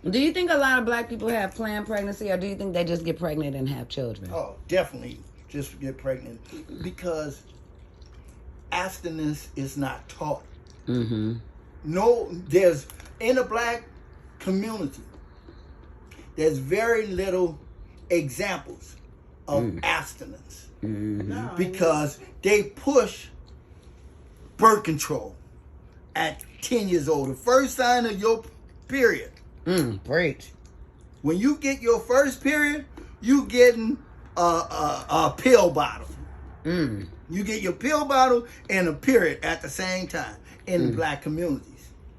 Do you think a lot of black people have planned pregnancy, or do you think they just get pregnant and have children? Oh, definitely just get pregnant because abstinence is not taught. Mm-hmm. No, there's in the black community, there's very little examples of abstinence because they push birth control at 10 years old. The first sign of your period. Preach. When you get your first period, you getting a pill bottle. You get your pill bottle and a period at the same time in the black communities.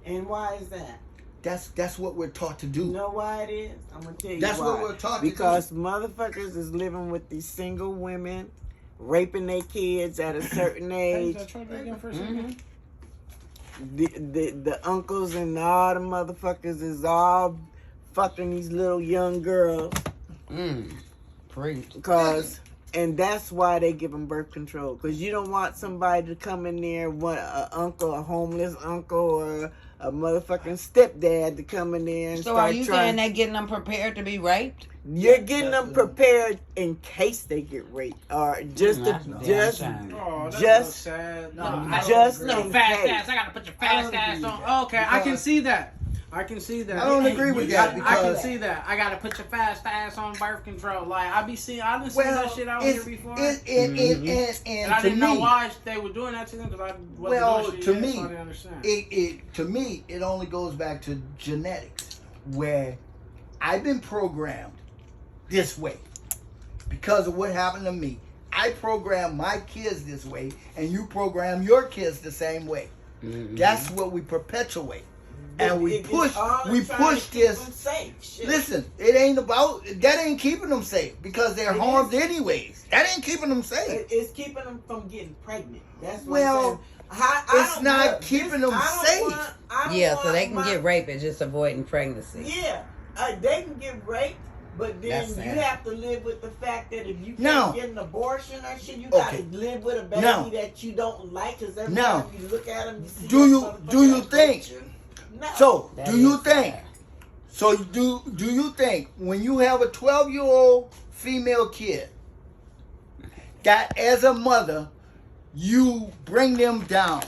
And why is that? That's what we're taught to do. You know why it is? I'm gonna tell you That's why. what we're taught to do. Because motherfuckers is living with these single women, raping their kids at a certain age. The uncles and all the motherfuckers is all fucking these little young girls. Preach. And that's why they give them birth control. Because you don't want somebody to come in there, a homeless uncle, or a motherfucking stepdad to come in there and So start are you saying they're getting them prepared to be raped? You're getting them prepared in case they get raped, or just that's just damn Oh, that's just so sad. just No, in fast case. ass. I gotta put your fast ass on. Okay, I can see that. I can see that. I don't agree with that I can because see that. I gotta put your fast ass on birth control. Like I done seen that shit out here before. and And I to didn't know me, why they were doing that to them because I wasn't well, doing shit to yet, me, so I didn't understand. it only goes back to genetics, where I've been programmed this way because of what happened to me. I program my kids this way, and you program your kids the same way. That's what we perpetuate, and we push this. Listen, it ain't about that. Ain't keeping them safe because they're harmed anyways. That ain't keeping them safe. It's keeping them from getting pregnant. That's what Well, it's not keeping them safe. Yeah, so they can get raped and just avoiding pregnancy. Yeah, they can get raped, but then That's you sad. have to live with the fact that if you can't No. get an abortion or shit, you Okay. gotta live with a baby No. that you don't like. Because every No. time you look at them, you see Do that you motherfucker think? hate you. No. So That do you is think? sad. So do you think when you have a 12-year-old female kid that as a mother you bring them down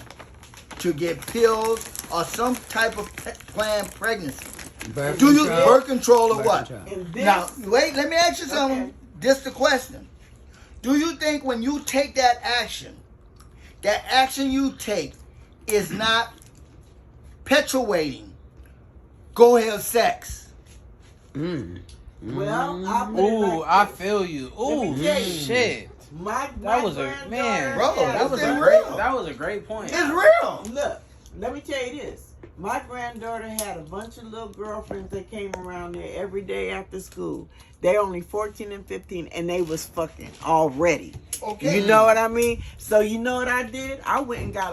to get pills or some type of planned pregnancy? Do you birth control or Birth what? control. And this, Now wait, let me ask you something. Okay. This the question. Do you think when you take that action you take is not perpetuating go have sex? well, I'll put it Ooh, like I this. feel you. Let me Ooh, tell you. shit. My That was a granddaughter man, Bro, had That was It's a real. great. That was a great point. It's real. Look, let me tell you this. My granddaughter had a bunch of little girlfriends that came around there every day after school. They only 14 and 15, and they was fucking already. Okay. You know what I mean? So you know what I did? I went and got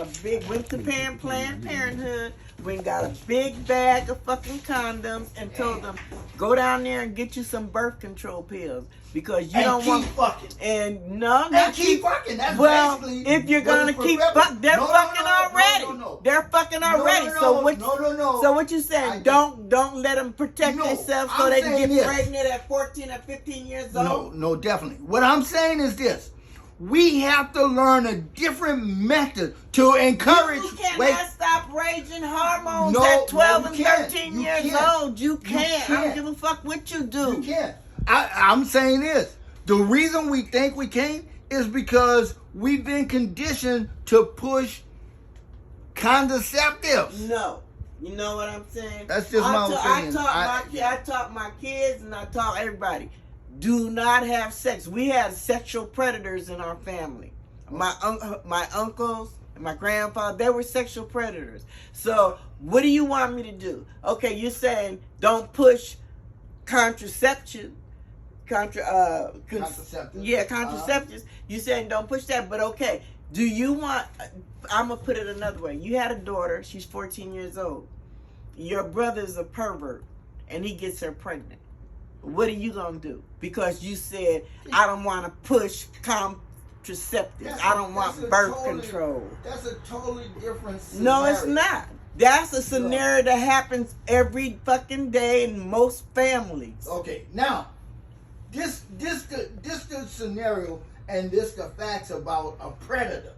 went to Planned Parenthood, went and got a big bag of fucking condoms, and told them, go down there and get you some birth control pills. Because you And don't keep want... fucking. And no, And not keep fucking. That's well, basically if you're what gonna it's keep forever. fuck, they're fucking already. No. They're fucking No, already. no, So what? no. So what you saying? I Don't let them protect No, themselves so I'm they can saying get this. pregnant at 14 or 15 years old. No, definitely. What I'm saying is this. We have to learn a different method to encourage. You cannot stop raging hormones No, at 12 no, and you can't. 13 You years can't. old. You can't. I can't. don't give a fuck what you do. You can't. I'm saying this. The reason we think we can't is because we've been conditioned to push contraceptives. No. You know what I'm saying? That's just my opinion. I taught my kids and I taught everybody. Do not have sex. We had sexual predators in our family. My uncles and my grandfather, they were sexual predators. So what do you want me to do? Okay, you're saying don't push contraception. Contraceptives. Yeah, contraceptives. You saying don't push that, but okay. Do you want? I'm gonna put it another way. You had a daughter. She's 14 years old. Your brother's a pervert, and he gets her pregnant. What are you gonna do? Because you said I don't want to push contraceptives. I don't want birth control. That's a totally different No, scenario. it's not. That's a scenario that happens every fucking day in most families. Okay, now, this the scenario and this the facts about a predator.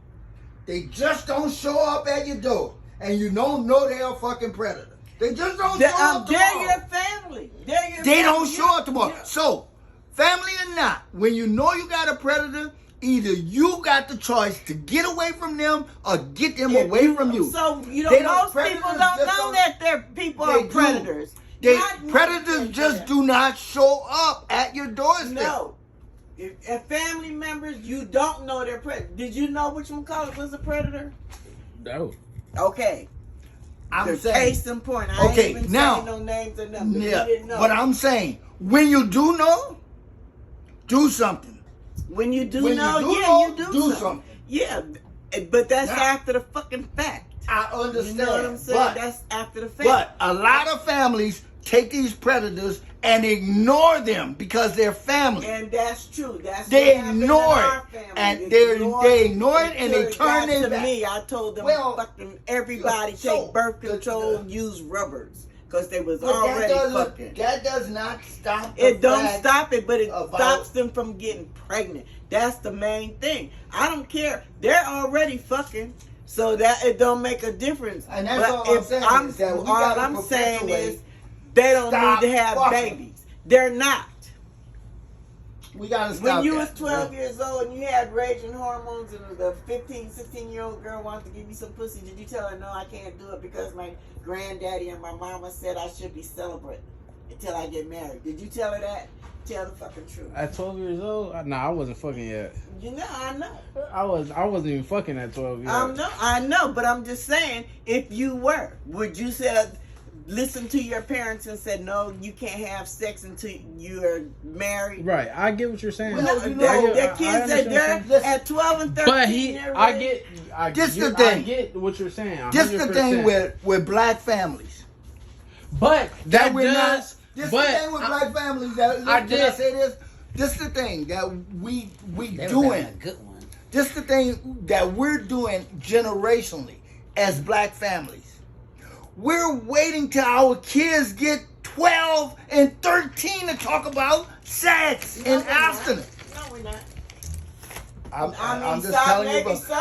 They just don't show up at your door, and you don't know they're a fucking predator. They just don't show up They're tomorrow. your family. They're your They family. don't show up tomorrow. Yeah. So, family or not, when you know you got a predator, either you got the choice to get away from them or get them If away from you. So They most don't- people predators don't just know don't- that their people They are do. predators. They Not most predators people just do do not show up at your doorstep. No. If family members, you don't know they're predators. Did you know whatchamacallit was a predator? No. Okay. I'm The saying. case in point. I Okay, ain't even now- saying no names or nothing. But Yeah, you didn't know. but I'm saying, when you do know, do something. When you do when you know, do yeah, know, you do, do something. something. Yeah, but that's Now- after the fucking fact. I You understand. know what I'm saying? But, That's after the fact. but a lot of families take these predators and ignore them because they're family. And that's true. That's They what happened ignore in it. our family. And ignore they ignore it and they until it turn got their to back. me. I told them Well, fucking everybody so, take birth the- control, use rubbers. Because they was But already that fucking. does not stop the It don't fact stop it, but it about- stops them from getting pregnant. That's the main thing. I don't care. They're already fucking. So that it don't make a difference. And that's But all I'm if saying I'm, is that we all gotta I'm saying perpetuate is they don't stop need to have fucking. babies. They're not. We gotta stop When you that. was 12 years old and you had raging hormones and the 15, 16-year-old girl wanted to give you some pussy, did you tell her, no, I can't do it because my granddaddy and my mama said I should be celibate until I get married? Did you tell her that? Tell the fucking truth. At 12 years old? Nah, I wasn't fucking yet. You know, I know. I wasn't even fucking at 12 yet. I know, but I'm just saying, if you were, would you say, listen to your parents and say, no, you can't have sex until you're married? Right, I get what you're saying. Well, No, you they're, know, they're I kids understand that what you're saying. they're at 12 and 13. But I This the I thing. get what you're saying. This the 100%. thing with black families. But That that we're not. does. This But the thing with black families. That, I can I did- say this? This the thing that we They were doing. having a good one. This the thing that we're doing generationally as black families. We're waiting till our kids get 12 and 13 to talk about sex and abstinence. No, we're not. I'm I mean, just some- telling you maybe about some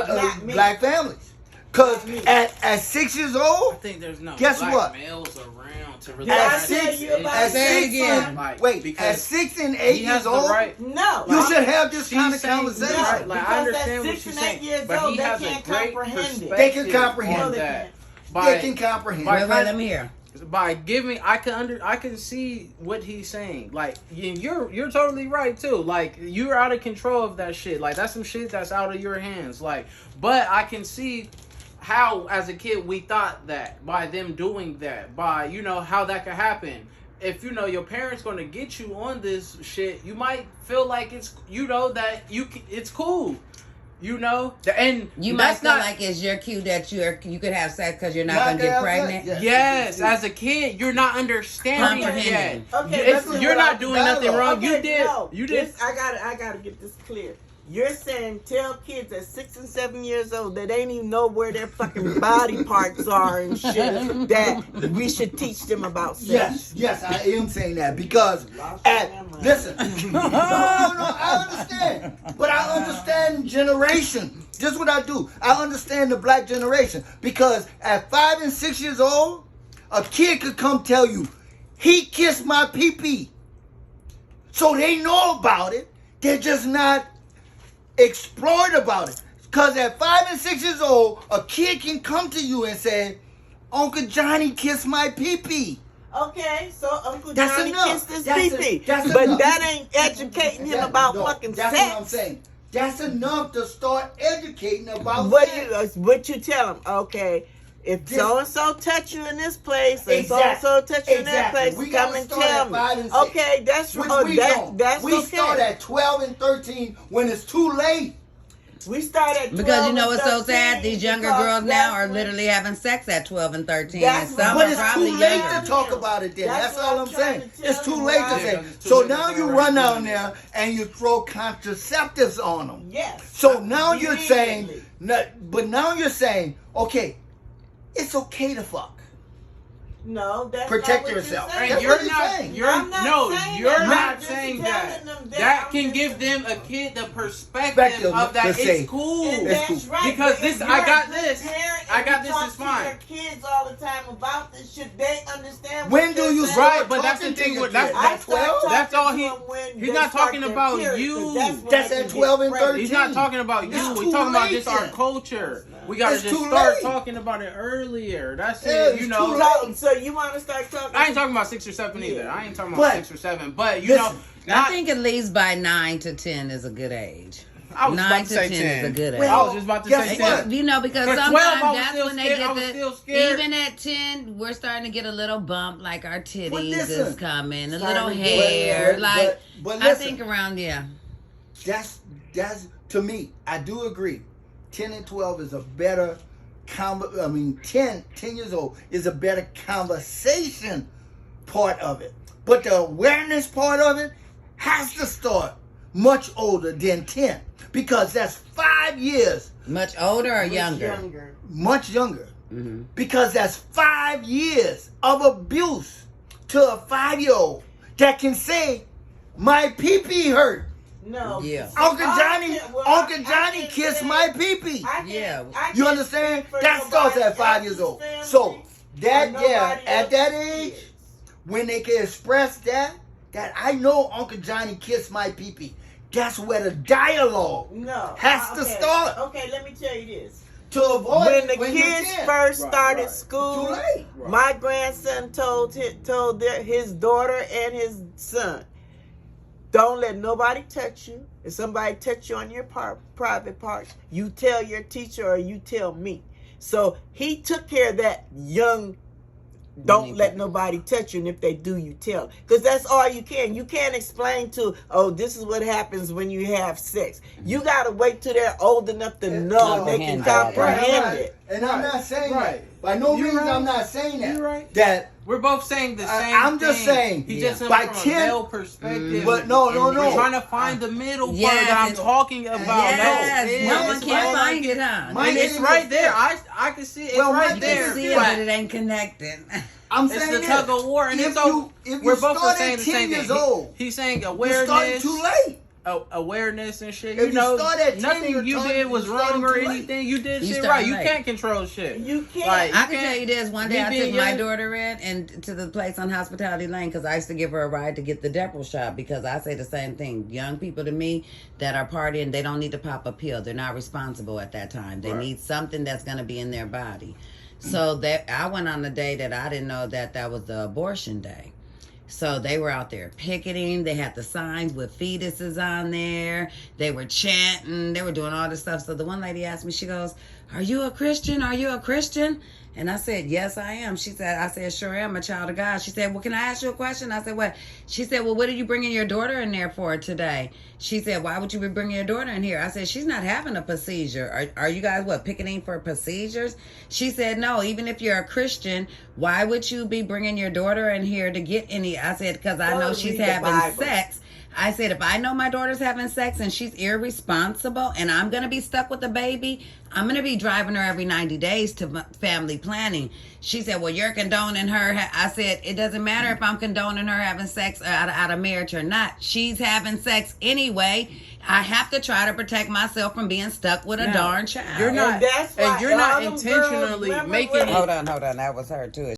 people, not me. black families. Because Not me. at 6 years I old, think there's no Guess black what? males around to really Did I at have tell six, you about at Say it 6 again. and, Like, wait, because at 6 and 8 he has years the old, right. No. you should have this She's kind of saying- conversation. No, Right, like, I because understand at what 6 she's and 8 saying, years but old, he they has a can't great comprehend it. perspective They can comprehend. on No, they that. can't. By, They can comprehend. By- Wait, let me hear. by giving, I can see what he's saying. Like, you're totally right too. Like, you're out of control of that shit. Like, that's some shit that's out of your hands. Like, but I can see how, as a kid, we thought that by them doing that, by how that could happen. If your parents gonna get you on this shit, you might feel like it's that it's cool. And You might that's feel not like it's your cue that you could have sex because you're not Not going to get that- pregnant. yeah. Yes, as a kid, you're not understanding yet. Comprehending. Okay, It's- listen, you're what I- not doing nothing wrong. Okay, You did. no, You did. This, I gotta get this clear. You're saying tell kids at 6 and 7 years old that they ain't even know where their fucking body parts are and shit that we should teach them about sex. Yes, I am saying that because listen, no, I understand, but I understand generation. This is what I do. I understand the black generation because at 5 and 6 years old, a kid could come tell you, he kissed my pee-pee. So they know about it. They're just not explored about it. Because at 5 and 6 years old, a kid can come to you and say, Uncle Johnny kissed my pee-pee. Okay, so Uncle That's Johnny enough. kissed his That's pee-pee. that's But enough. that ain't educating him about No, fucking that's sex. what I'm saying. That's enough to start educating about What sex. you tell him? Okay, if This- so and so touch you in this place, and so Exactly. and so touch you in that Exactly. place, We come gotta and start tell at me. 5 and 6. Okay, that's Which oh, we that, don't. that's We okay. start at 12 and 13 when it's too late. We start at 12 Because you know what's so and sad? 13 These younger because girls now are that's literally having sex at 12 and 13. That's And some what But are it's probably too late younger. to talk about it then. That's That's what all I'm I'm trying saying. to tell It's too you, late to right? say. Yeah, it's too So late to now go you right run now. down there and you throw contraceptives on them. Yes. So now you're saying, Immediately. but now you're saying, okay, it's okay to fuck. No, that's Protect not what yourself. You're And saying. That's you're what he's not. saying. You're I'm not no. saying You're that. I'm not just saying telling that. them That I'm can just- give them a kid the perspective Perspective of that to say, it's cool. And That's that's cool. right. Because but this- if I you're got a good this. parent I and got you this, talk it's to fine. Your kids all the time about this. Should they understand? When what do you're you saying? start Right, but that's the talking to thing your with- that's- kids? I At start 12? talking That's all to he- them when he's they not start talking their about period, 'cause you. That's, when That's they at can 12 get and pregnant. 13. He's not talking about you. It's We're too talking about late just our then. culture. We gotta It's just too start late. talking about it earlier. That's Yeah, it. it's You too know. late. So you want to start talking? I ain't talking about 6 or 7 either. Yeah. I ain't talking about But- 6 or 7. But you Listen, know, I think at least by 9 to 10 is a good age. I was 9 about to to say 10 is a good age. Well, I was just about to guess say what? 10. You know, because For 12, sometimes I was that's still when they scared. I get was the. still scared. Even at 10, we're starting to get a little bump, like our titties listen, is coming, a starting little to get- hair. but- like, but I listen. think around, yeah. That's to me, I do agree. 10 and 12 is a better 10 years old is a better conversation part of it. But the awareness part of it has to start much older than 10 because that's 5 years, Much older or Much younger? much younger. Mm-hmm. Because that's 5 years of abuse to a 5-year-old that can say, my pee-pee hurt. No. Yeah. See, Uncle I Johnny, can't- well, Uncle I Johnny can't kissed say- my pee-pee. I can't- Yeah. I You can't understand? speak for That starts at nobody 5 years else's old. family So or that nobody at that else's age, kids. when they can express that I know Uncle Johnny kissed my pee-pee. That's where the dialogue No. has to start. Okay, let me tell you this. to avoid When the when you're kids 10. first Right, started right. school, Too late. my grandson told his daughter and his son, don't let nobody touch you. If somebody touch you on your private parts, you tell your teacher or you tell me. So he took care of that young. Don't let nobody touch you, and if they do, you tell. Because that's all you can. You can't explain to, oh, this is what happens when you have sex. You got to wait till they're old enough to know they can Comprehend that. comprehend Right. it. And I'm Right. not saying Right. that. By no You're means right. I'm not saying that. You're right. That We're both saying the same I'm just thing. saying, He yeah. just said by from 10 a male perspective. But no. We're trying to find the middle part Yes, that I'm and- talking about. Yes, That's it. no Mine one is can right. find it, huh? Mine And is it's right right there. there. I can see it. It's Well, right mine there. is See it, But but it ain't connected. I'm it's saying the this. tug of war, and if it's all. if We're you both start saying at the 10 same years thing. old, He's saying you're awareness. starting too late. Awareness and shit. If You know, you start at 10, nothing you're you starting- did was you're wrong starting or too late. anything. You did You shit starting right. You late. can't control shit. You can't. Like, I can tell you this. One day Me I being took my young- daughter in and to the place on Hospitality Lane because I used to give her a ride to get the Depo shot because I say the same thing. Young people to me that are partying, they don't need to pop a pill. They're not responsible at that time. They Right. need something that's going to be in their body. So that I went on a day that I didn't know that was the abortion day. So they were out there picketing. They had the signs with fetuses on there. They were chanting. They were doing all this stuff. So the one lady asked me, she goes, "Are you a Christian? Are you a Christian?" And I said, "Yes, I am." She said, I said, "Sure am, a child of God." She said, "Well, can I ask you a question?" I said, "What?" She said, "Well, what are you bringing your daughter in there for today?" She said, "Why would you be bringing your daughter in here?" I said, "She's not having a procedure. Are you guys, picketing for procedures?" She said, "No, even if you're a Christian, why would you be bringing your daughter in here to get any?" I said, "Because I know Well, she's read the having Bible. sex." I said, if I know my daughter's having sex and she's irresponsible and I'm going to be stuck with the baby, I'm going to be driving her every 90 days to family planning. She said, "Well, you're condoning her." I said, "It doesn't matter if I'm condoning her having sex out of marriage or not. She's having sex anyway. I have to try to protect myself from being stuck with a Now, darn child." You're not, And that's why and you're not all them girls, intentionally remember making when- it. Hold on. That was her too.